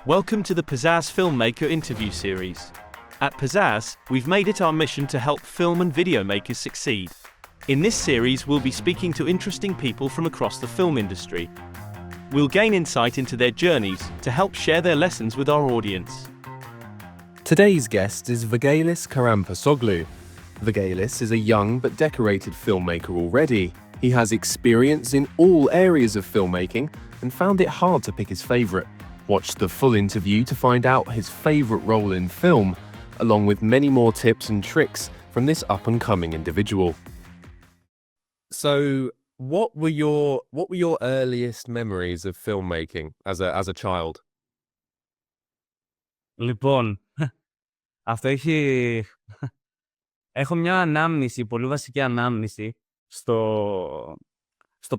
Welcome to the Pizzazz Filmmaker interview series. At Pizzazz, we've made it our mission to help film and video makers succeed. In this series, we'll be speaking to interesting people from across the film industry. We'll gain insight into their journeys to help share their lessons with our audience. Today's guest is Vagelis Karampasoglu. Vagelis is a young but decorated filmmaker already. He has experience in all areas of filmmaking and found it hard to pick his favourite. Watch the full interview to find out his favourite role in film, along with many more tips and tricks from this up-and-coming individual. So, what were your earliest memories of filmmaking as a child? Λοιπόν, αυτό έχω μια ανάμνηση, πολύ βασική ανάμνηση στο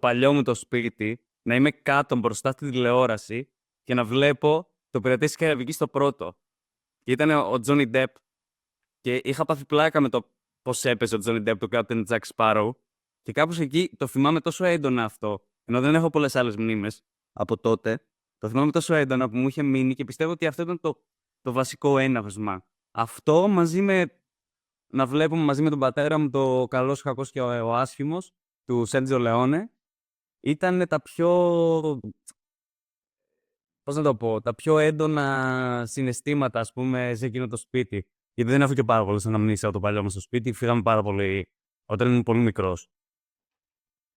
παλιό μου το σπίτι, να είμαι κάτω μπροστά στη τηλεόραση και να βλέπω το Πειρατές της Καραϊβικής στο πρώτο. Και ήταν ο Τζόνι Ντεπ και είχα πάθει πλάκα με το πώς έπαιζε ο Τζόνι Ντεπ, το Captain Jack Sparrow. Και κάπως εκεί το θυμάμαι τόσο έντονα αυτό, ενώ δεν έχω πολλές άλλες μνήμες από τότε. Το θυμάμαι τόσο έντονα που μου είχε μείνει και πιστεύω ότι αυτό ήταν το βασικό έναυσμα. Αυτό να βλέπουμε μαζί με τον πατέρα μου το Καλός, ο Κακός και ο Άσχημος του Σέρτζιο Λεόνε ήταν τα πιο... Πώς να το πω, τα πιο έντονα συναισθήματα, ας πούμε, σε εκείνο το σπίτι. Γιατί δεν έχω και πάρα πολλές αναμνήσεις από το παλιό μας στο σπίτι. Φύγαμε πάρα πολύ όταν ήμουν πολύ μικρός.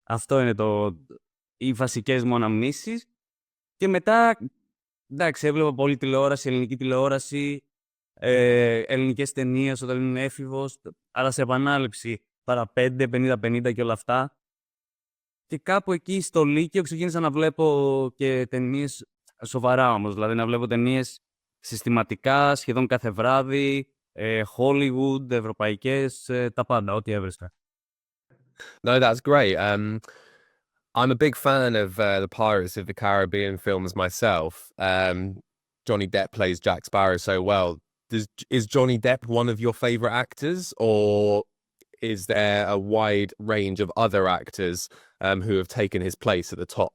Αυτό είναι οι βασικές μου αναμνήσεις. Και μετά, εντάξει, έβλεπα πολύ τηλεόραση, ελληνική τηλεόραση, ελληνικές ταινίες όταν ήμουν έφηβος, αλλά σε επανάληψη παραπέντε, 50-50 και όλα αυτά. Και κάπου εκεί στο Λύκειο ξεκίνησα να βλέπω και ταινίες σοβαρά όμως, δηλαδή να βλέπω ταινίες συστηματικά, σχεδόν κάθε βράδυ, Hollywood, ευρωπαϊκές, τα πάντα, ό,τι έβρισκα. No, that's great. I'm a big fan of the Pirates of the Caribbean films myself. Johnny Depp plays Jack Sparrow so well. Is Johnny Depp one of your favorite actors, or is there a wide range of other actors who have taken his place at the top?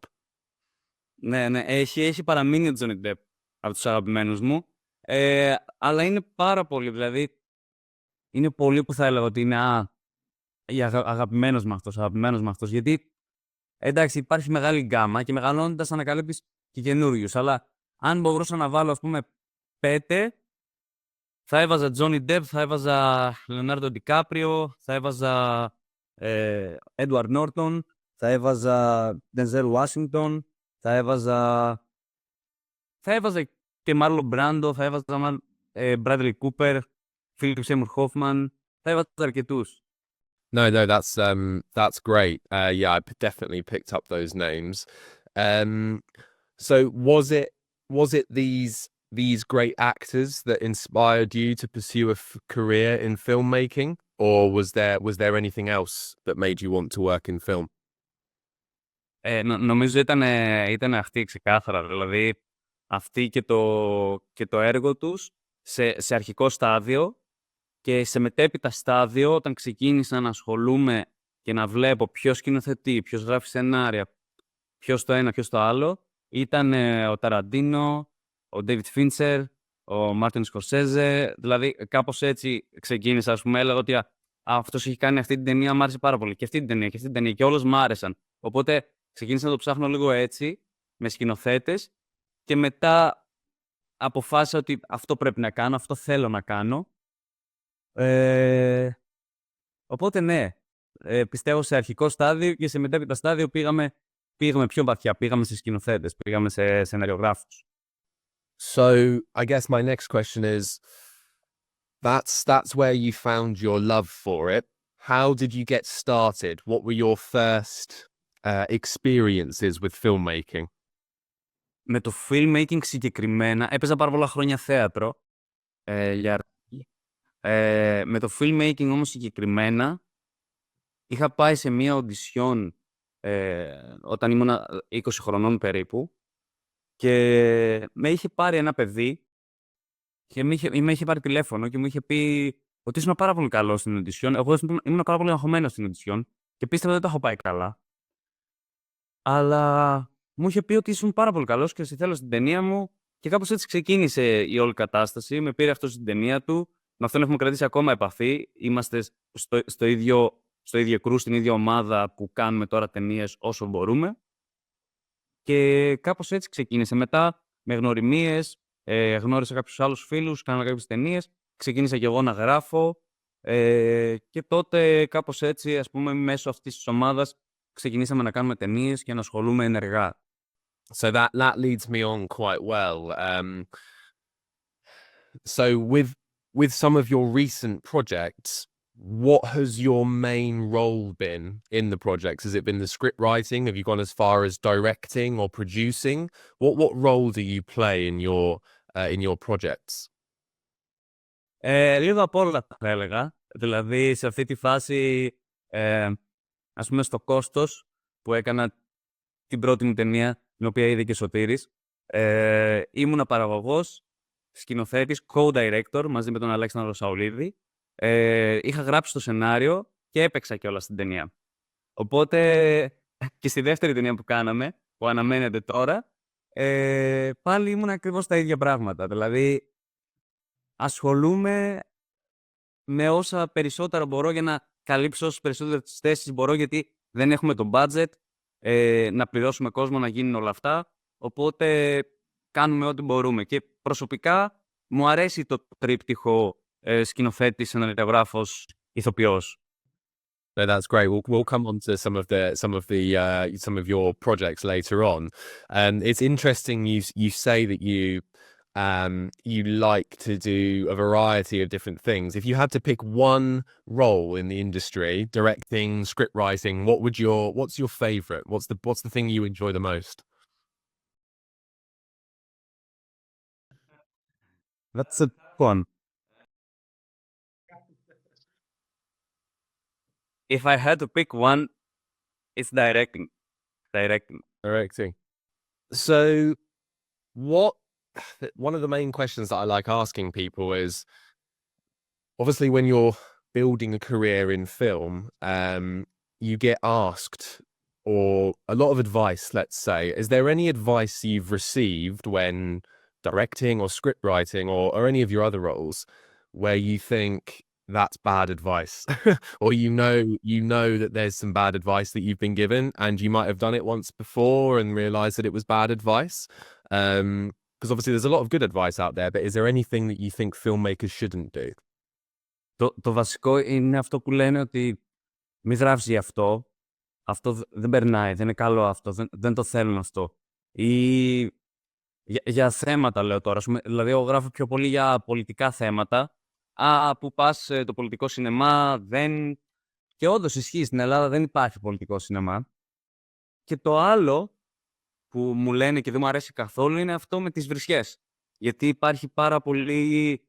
Ναι, έχει παραμείνει ο Johnny Depp από τους αγαπημένους μου, αλλά είναι πάρα πολύ, δηλαδή είναι πολύ που θα έλεγα ότι είναι αγαπημένος με αυτός, γιατί εντάξει υπάρχει μεγάλη γκάμα και μεγαλώνοντας ανακαλύπτεις και καινούριους, αλλά αν μπορούσα να βάλω, ας πούμε, 5, θα έβαζα Johnny Depp, θα έβαζα Leonardo DiCaprio, θα έβαζα Edward Norton, θα έβαζα Denzel Washington, θα έβαζα και Marlon Brando, θα έβαζα Bradley Cooper, Philip Seymour Hoffman, θα έβαζα αρκετούς. No, that's great. Yeah, I definitely picked up those names. So was it these great actors that inspired you to pursue a career in filmmaking, or was there anything else that made you want to work in film? Νομίζω ήταν αυτή ξεκάθαρα, δηλαδή αυτή και το έργο τους σε αρχικό στάδιο και σε μετέπειτα στάδιο, όταν ξεκίνησα να ασχολούμαι και να βλέπω ποιος σκηνοθετεί, ποιος γράφει σενάρια, ποιος το ένα, ποιος το άλλο, ήταν ο Ταραντίνο, ο David Fincher, ο Μάρτιν Σκορσέζε, δηλαδή κάπως έτσι ξεκίνησα, ας πούμε, έλεγα ότι αυτός έχει κάνει αυτή την ταινία, μου άρεσε πάρα πολύ, και αυτή την ταινία, και αυτή την ταινία, και όλες μου άρεσαν. Οπότε ξεκίνησα να το ψάχνω λίγο έτσι, με σκηνοθέτες, και μετά αποφάσισα ότι αυτό πρέπει να κάνω, αυτό θέλω να κάνω. Οπότε ναι, πιστεύω σε αρχικό στάδιο και σε μετέπειτα στάδιο πήγαμε πιο βαθιά, πήγαμε σε σκηνοθέτες, πήγαμε σε σεναριογράφους. So I guess my next question is, that's where you found your love for it. How did you get started? What were your first experiences with filmmaking? Με το filmmaking συγκεκριμένα, έπαιζα πάρα πολλά χρόνια θέατρο. Με το filmmaking όμως συγκεκριμένα, είχα πάει σε μία οντισιόν όταν ήμουν 20 χρονών περίπου και με είχε πάρει ένα παιδί και με είχε πάρει τηλέφωνο και μου είχε πει ότι ήσουν πάρα πολύ καλό στην οντισιόν. Εγώ ήμουν πάρα πολύ αγχωμένος στην οντισιόν και πίστευα ότι δεν το έχω πάει καλά. Αλλά μου είχε πει ότι ήσουν πάρα πολύ καλός και σε θέλω στην ταινία μου Και κάπως έτσι ξεκίνησε η όλη κατάσταση. Με πήρε αυτό στην ταινία του. Με αυτόν έχουμε κρατήσει ακόμα επαφή. Είμαστε στο ίδιο κρού, στην ίδια ομάδα που κάνουμε τώρα ταινίες όσο μπορούμε. Και κάπως έτσι ξεκίνησε. Μετά, με γνωριμίες, γνώρισα κάποιους άλλους φίλους, κάναμε κάποιες ταινίες. Ξεκίνησα και εγώ να γράφω. Και τότε κάπως έτσι, ας πούμε, μέσω αυτής της ομάδας ξεκινήσαμε να κάνουμε ταινίες και να ασχολούμαι ενεργά. So that leads me on quite well. So with some of your recent projects, what has your main role been in the projects? Has it been the script writing? Have you gone as far as directing or producing? What role do you play in your projects? Λίγο απ' όλα θα έλεγα. Δηλαδή, σε αυτή τη φάση, ας πούμε, στο κόστος που έκανα την πρώτη μου ταινία, την οποία είδε και Σωτήρης, ήμουνα παραγωγός, σκηνοθέτης, co-director μαζί με τον Αλέξανδρο Σαουλίδη. Είχα γράψει το σενάριο και έπαιξα κιόλας στην ταινία. Οπότε και στη δεύτερη ταινία που κάναμε, που αναμένεται τώρα, πάλι ήμουν ακριβώς τα ίδια πράγματα. Δηλαδή, ασχολούμαι με όσα περισσότερα μπορώ για να καλύψω όσες περισσότερες θέσεις μπορώ, γιατί δεν έχουμε το budget να πληρώσουμε κόσμο να γίνουν όλα αυτά. Οπότε κάνουμε ό,τι μπορούμε. Και προσωπικά μου αρέσει το τρίπτυχο σκηνοθέτης, σεναριογράφος, ηθοποιός. No, that's great. We'll come on to some of your projects later on. It's interesting you say that you like to do a variety of different things. If you had to pick one role in the industry, directing, script writing, what's your favorite? What's the thing you enjoy the most? That's a one. If I had to pick one, it's directing. Directing. So one of the main questions that I like asking people is, obviously when you're building a career in film, you get asked, or a lot of advice, let's say. Is there any advice you've received when directing or script writing or any of your other roles where you think that's bad advice? Or you know that there's some bad advice that you've been given and you might have done it once before and realized that it was bad advice? Because obviously there's a lot of good advice out there, but is there anything that you think filmmakers shouldn't do? Το βασικό είναι αυτό που λένε ότι μη γράφεις γι' αυτό. Αυτό δεν περνάει, δεν είναι καλό αυτό, δεν το θέλουν αυτό. Ή για θέματα λέω τώρα. Δηλαδή, εγώ γράφω πιο πολύ για πολιτικά θέματα. Που πας το πολιτικό σινεμά δεν... Και όντως ισχύει, στην Ελλάδα δεν υπάρχει πολιτικό σινεμά. Και το άλλο που μου λένε και δεν μου αρέσει καθόλου είναι αυτό με τις βρισιές. Γιατί υπάρχει πάρα πολύ...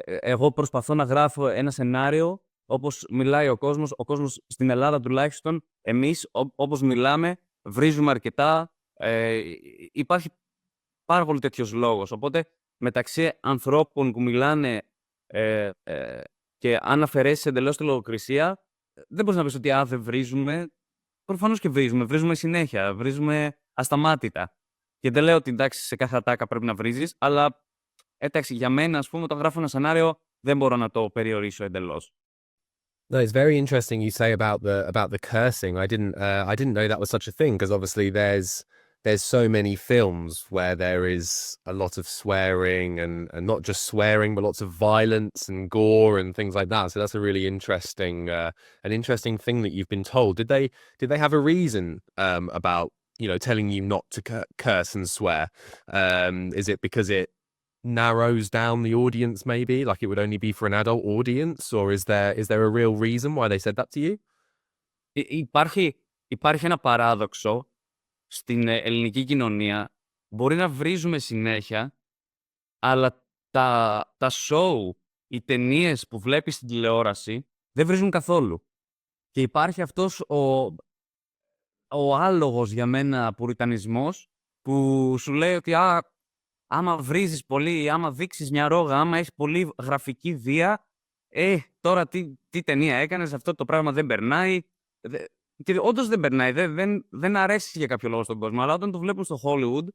Εγώ προσπαθώ να γράφω ένα σενάριο όπως μιλάει ο κόσμος στην Ελλάδα τουλάχιστον, εμείς όπως μιλάμε, βρίζουμε αρκετά, υπάρχει πάρα πολύ τέτοιος λόγος. Οπότε μεταξύ ανθρώπων που μιλάνε και αν αφαιρέσεις εντελώς τη λογοκρισία, δεν μπορείς να πεις ότι δεν βρίζουμε. Προφανώς και βρίζουμε συνέχεια, βρίζουμε ασταμάτητα. Και δεν λέω ότι εντάξει σε κάθε ατάκα πρέπει να βρίζεις, αλλά εντάξει για μένα ας πούμε όταν γράφω ένα σενάριο δεν μπορώ να το περιορίσω εντελώς. No, it's very interesting you say about the cursing. I didn't know that was such a thing because obviously there's so many films where there is a lot of swearing and not just swearing but lots of violence and gore and things like that. So that's a really interesting thing that you've been told. Did they have a reason about telling you not to curse and swear? Is it because it narrows down the audience maybe, like it would only be for an adult audience, or is there a real reason why they said that to you? Υπάρχει ένα παράδοξο στην ελληνική κοινωνία. Μπορεί να βρίζουμε συνέχεια, αλλά τα show, οι ταινίες που βλέπεις στην τηλεόραση δεν βρίζουν καθόλου. Και υπάρχει αυτός ο άλογος για μένα πουριτανισμός που σου λέει ότι άμα βρίζεις πολύ, άμα δείξεις μια ρόγα, άμα έχεις πολύ γραφική βία, τώρα τι ταινία έκανες, αυτό το πράγμα δεν περνάει. Και όντως δεν περνάει, δεν αρέσει για κάποιο λόγο στον κόσμο, αλλά όταν το βλέπουν στο Hollywood,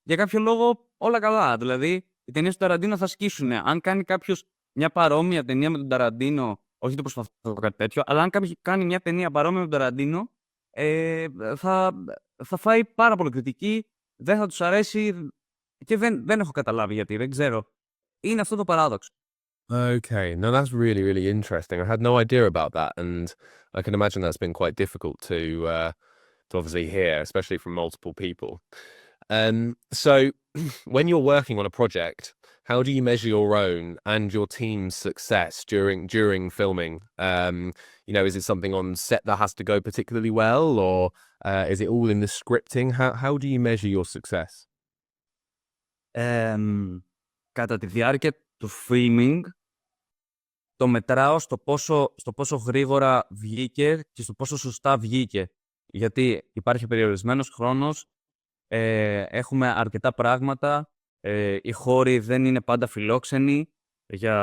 για κάποιο λόγο όλα καλά. Δηλαδή, οι ταινίες του Ταραντίνο θα σκίσουν. Αν κάνει κάποιος μια παρόμοια ταινία με τον Ταραντίνο, όχι το προσπαθώ να πω κάτι τέτοιο, αλλά αν κάποιος κάνει μια ταινία παρόμοια με τον Ταραντίνο, θα φάει πάρα πολύ κριτική, δεν θα τους αρέσει και δεν έχω καταλάβει γιατί, δεν ξέρω. Είναι αυτό το παράδοξο. Okay, no, that's really, really interesting. I had no idea about that, and I can imagine that's been quite difficult to obviously hear, especially from multiple people. So when you're working on a project, how do you measure your own and your team's success during filming? Is it something on set that has to go particularly well, or is it all in the scripting? How do you measure your success? Κατά τη διάρκεια του filming, το μετράω στο πόσο γρήγορα βγήκε και στο πόσο σωστά βγήκε. Γιατί υπάρχει περιορισμένος χρόνος, έχουμε αρκετά πράγματα, οι χώροι δεν είναι πάντα φιλόξενοι για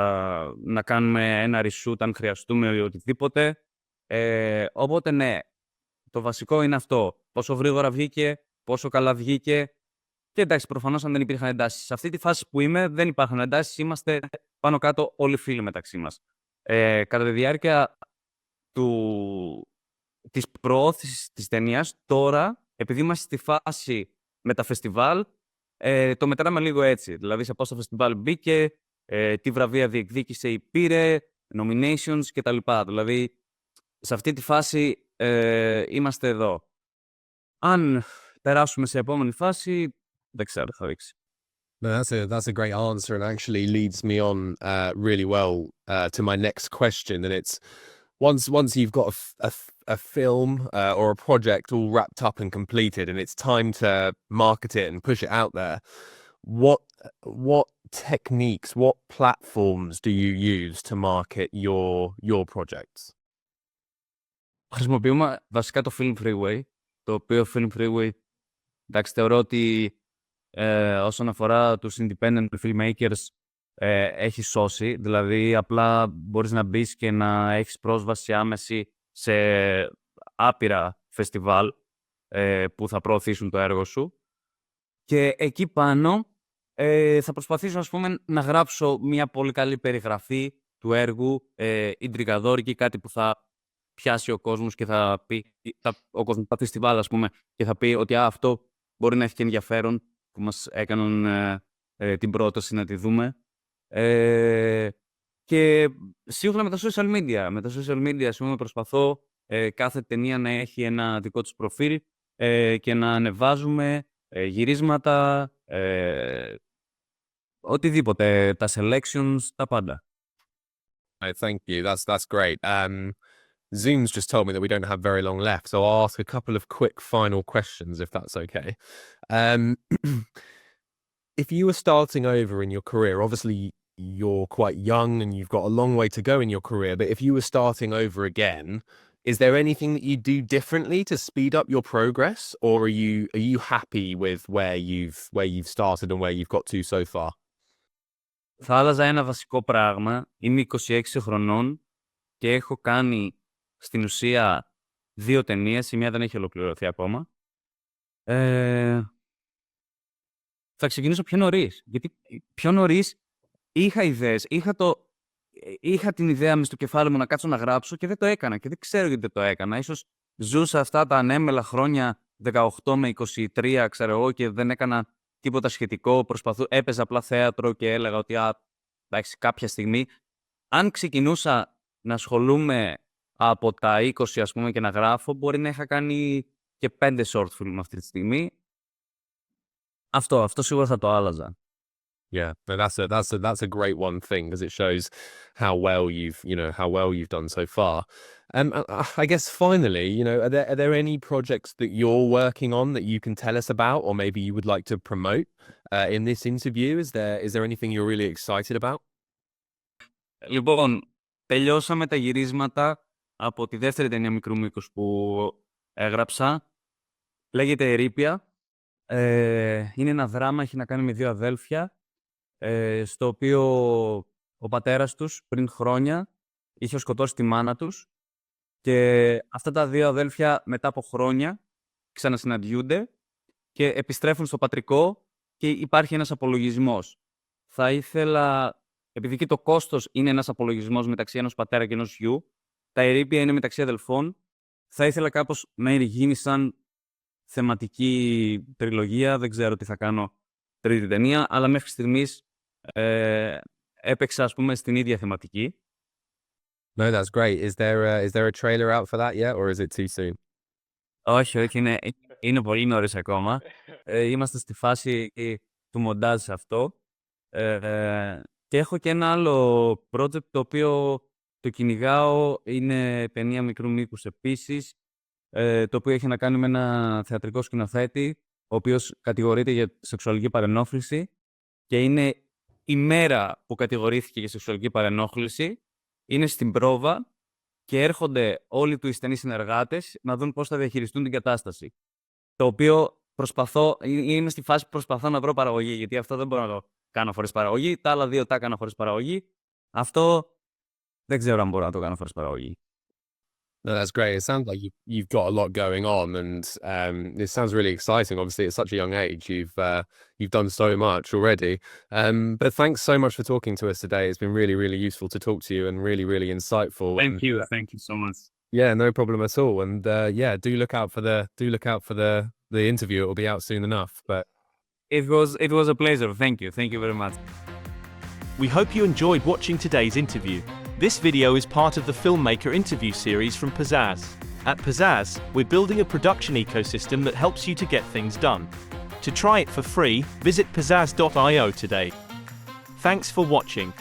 να κάνουμε ένα reshoot αν χρειαστούμε ή οτιδήποτε. Οπότε ναι, το βασικό είναι αυτό. Πόσο γρήγορα βγήκε, πόσο καλά βγήκε. Και εντάξει, προφανώς αν δεν υπήρχαν εντάσεις. Σε αυτή τη φάση που είμαι δεν υπάρχουν εντάσεις, είμαστε πάνω κάτω όλοι φίλοι μεταξύ μας. Κατά τη διάρκεια της προώθησης της ταινίας, τώρα, επειδή είμαστε στη φάση με τα φεστιβάλ, το μετράμε λίγο έτσι. Δηλαδή σε πόσα φεστιβάλ μπήκε, τι βραβεία διεκδίκησε ή πήρε, nominations κτλ. Δηλαδή σε αυτή τη φάση είμαστε εδώ. Αν περάσουμε σε επόμενη φάση, δεν ξέρω, θα δείξει. No, that's a great answer, and actually leads me on really well to my next question. And it's once you've got a film or a project all wrapped up and completed, and it's time to market it and push it out there, what techniques, what platforms do you use to market your projects? Χρησιμοποιούμε βασικά το Film Freeway, το οποίο Film Freeway, εντάξει, θεωρώ ότι όσον αφορά τους independent filmmakers έχει σώσει. Δηλαδή απλά μπορείς να μπεις και να έχεις πρόσβαση άμεση σε άπειρα φεστιβάλ που θα προωθήσουν το έργο σου. Και εκεί πάνω θα προσπαθήσω, ας πούμε, να γράψω μια πολύ καλή περιγραφή του έργου, ιντριγαδόρικη, κάτι που θα πιάσει ο κόσμος και θα πει, ο κόσμος τα φεστιβάλ, ας πούμε, και θα πει ότι αυτό μπορεί να έχει και ενδιαφέρον, που μας έκαναν την πρόταση να τη δούμε. Και σίγουρα με τα social media. Με τα social media, ας πούμε, προσπαθώ κάθε ταινία να έχει ένα δικό της προφίλ και να ανεβάζουμε γυρίσματα, οτιδήποτε, τα selections, τα πάντα. Thank you. That's great. Zoom's just told me that we don't have very long left, so I'll ask a couple of quick final questions, if that's okay. If you were starting over in your career, obviously you're quite young and you've got a long way to go in your career, but if you were starting over again, is there anything that you do differently to speed up your progress, or are you happy with where you've started and where you've got to so far? Θα άλλαζα ένα βασικό πράγμα. Είμαι 26 χρονών και έχω κάνει στην ουσία 2 ταινίες. Η μία δεν έχει ολοκληρωθεί ακόμα. Θα ξεκινήσω πιο νωρίς. Γιατί πιο νωρίς είχα ιδέες. Είχα την ιδέα μες στο κεφάλι μου να κάτσω να γράψω και δεν το έκανα. Και δεν ξέρω γιατί δεν το έκανα. Ίσως ζούσα αυτά τα ανέμελα χρόνια 18 με 23, ξέρω εγώ, και δεν έκανα τίποτα σχετικό. Έπαιζα απλά θέατρο και έλεγα ότι εντάξει, κάποια στιγμή, αν ξεκινούσα να ασχολούμαι από τα 20, ας πούμε, και να γράφω, μπορεί να είχα κάνει και 5 short film αυτή τη στιγμή. Αυτό σίγουρα θα το άλλαζα. Yeah, that's a great one thing, because it shows how well you've done so far. I guess finally, are there any projects that you're working on that you can tell us about, or maybe you would like to promote in this interview? Is there anything you're really excited about? Λοιπόν, τελειώσαμε τα γυρίσματα από τη δεύτερη ταινία μικρού μήκους που έγραψα. Λέγεται «Ερείπια». Είναι ένα δράμα, έχει να κάνει με 2 αδέλφια, στο οποίο ο πατέρας τους πριν χρόνια είχε σκοτώσει τη μάνα τους, και αυτά τα 2 αδέλφια μετά από χρόνια ξανασυναντιούνται και επιστρέφουν στο πατρικό και υπάρχει ένας απολογισμός. Θα ήθελα, επειδή και το κόστος είναι ένας απολογισμός μεταξύ ενός πατέρα και ενός γιου, τα ερείπια είναι μεταξύ αδελφών, θα ήθελα κάπως να γίνει σαν θεματική τριλογία. Δεν ξέρω τι θα κάνω τρίτη ταινία, αλλά μέχρι στιγμής έπαιξα, ας πούμε, στην ίδια θεματική. No, that's great. Is there a trailer out for that yet, or is it too soon? Όχι, είναι πολύ νωρίς ακόμα. Είμαστε στη φάση του μοντάζ σε αυτό. Και έχω και ένα άλλο project το οποίο το κυνηγάω. Είναι ταινία μικρού μήκους επίσης, το οποίο έχει να κάνει με ένα θεατρικό σκηνοθέτη, ο οποίος κατηγορείται για σεξουαλική παρενόχληση και είναι η μέρα που κατηγορήθηκε για σεξουαλική παρενόχληση. Είναι στην πρόβα και έρχονται όλοι του οι στενοί συνεργάτες να δουν πώς θα διαχειριστούν την κατάσταση. Το οποίο είμαι στη φάση που προσπαθώ να βρω παραγωγή, γιατί αυτό δεν μπορώ να το κάνω χωρίς παραγωγή. Τα άλλα δύο τα έκανα χωρίς παραγωγή. Αυτό δεν ξέρω αν μπορώ να το κάνω χωρίς παραγωγή. No, that's great. It sounds like you've got a lot going on, and it sounds really exciting. Obviously, at such a young age, you've done so much already. But thanks so much for talking to us today. It's been really, really useful to talk to you, and really, really insightful. Thank you so much. Yeah, no problem at all. And yeah, do look out for the interview. It will be out soon enough. But It was a pleasure. Thank you very much. We hope you enjoyed watching today's interview. This video is part of the Filmmaker interview series from Pizzazz. At Pizzazz, we're building a production ecosystem that helps you to get things done. To try it for free, visit pizzazz.io today. Thanks for watching.